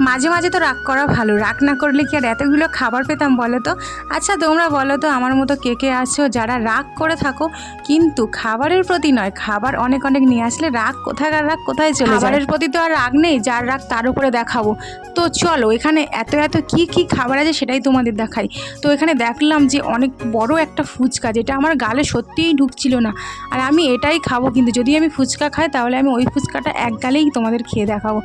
মাঝে মাঝে তো রাগ করা ভালো, রাগ না করলে কি আর এতগুলো খাবার পেতাম বলো তো। আচ্ছা তোমরা বলো তো আমার মতো কে কে আছো যারা রাগ করে থাকো কিন্তু খাবারের প্রতি নয়, খাবার অনেক অনেক নিয়ে আসলে রাগ কোথাকার রাগ কোথায় চলে যায়। খাবারের প্রতি তো আর রাগ নেই, যার রাগ তার উপরে দেখাবো। তো চলো এখানে এত এত কি কি খাবার আছে সেটাই তোমাদের দেখাই। তো এখানে দেখলাম যে অনেক বড় একটা ফুচকা, যেটা আমার গালে সত্যিই ঢুকছিল না। আর আমি এটাই খাবো, কিন্তু যদি আমি ফুচকা খাই তাহলে আমি ওই ফুচকাটা এক গালেই তোমাদের খেয়ে দেখাবো।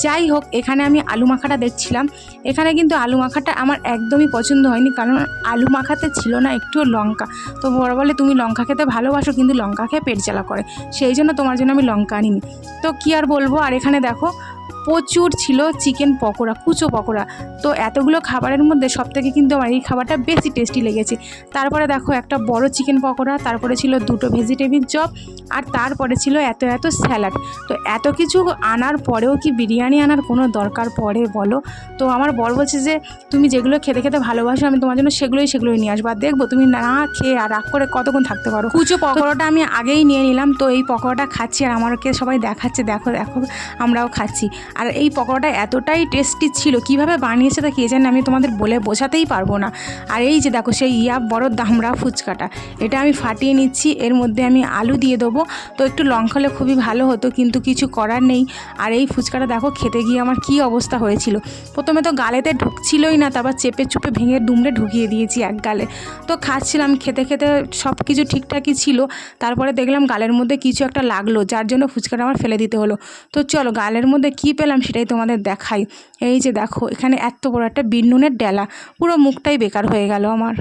যাই হোক, এখানে আমি আলু মাখাটা দেখছিলাম। এখানে কিন্তু আলু মাখাটা আমার একদমই পছন্দ হয়নি, কারণ আলু মাখাতে ছিল না একটুও লঙ্কা। তো বড় বলে তুমি লঙ্কা খেতে ভালোবাসো কিন্তু লঙ্কা খেয়ে পেট জ্বালা করে, সেই জন্য তোমার জন্য আমি লঙ্কা আনিনি। তো কী আর বলবো। আর এখানে দেখো প্রচুর ছিল চিকেন পকোড়া, কুচো পকোড়া। তো এতগুলো খাবারের মধ্যে সবথেকে কিন্তু আমার এই খাবারটা বেশি টেস্টি লেগেছে। তারপরে দেখো একটা বড় চিকেন পকোড়া, তারপরে ছিল দুটো ভেজিটেবিল চপ, আর তারপরে ছিল এত এত স্যালাড। তো এত কিছু আনার পরেও কি বিরিয়ানি আনার কোনো দরকার পড়ে বলো? তো আমার বর বলছে যে তুমি যেগুলো খেতে খেতে ভালোবাসো আমি তোমার জন্য সেগুলোই নিয়ে আসবো, আর দেখবো তুমি না খেয়ে আর রাগ করে কতক্ষণ থাকতে পারো। কুচো পকোড়াটা আমি আগেই নিয়ে নিলাম। তো এই পকোড়াটা খাচ্ছি আর আমাকে সবাই দেখাচ্ছে, দেখো দেখো আমরাও খাচ্ছি। আর এই পকোড়াটা এতটাই টেস্টি ছিল, কিভাবে বানিয়েছে তা কে জানে, আমি তোমাদের বলে বোঝাতেই পারবো না। আর এই যে দেখো সেই বড় দামড়া ফুচকাটা, এটা আমি ফাটিয়ে নিচ্ছি, এর মধ্যে আমি আলু দিয়ে দেবো। তো একটু লঙ্কা হলে খুবই ভালো হতো, কিন্তু কিছু করার নেই। আর এই ফুচকাটা দেখো খেতে গিয়ে আমার কি অবস্থা হয়েছিল। প্রথমে তো গালেতে ঢুকছিলই না, তারপর চেপে চুপে ভেঙে দুমড়ে ঢুকিয়ে দিয়েছি এক গালে। তো খাচ্ছিলাম, খেতে খেতে সব কিছু ঠিকঠাকই ছিল। তারপরে দেখলাম গালের মধ্যে কিছু একটা লাগলো, যার জন্য ফুচকাটা আমার ফেলে দিতে হলো। তো চলো গালের মধ্যে কী পেলাম সেটাই তোমাদের দেখাই। এই যে দেখো এখানে এত বড় একটা বিন নুনের ডেলা, পুরো মুখটাই বেকার হয়ে গেল আমার।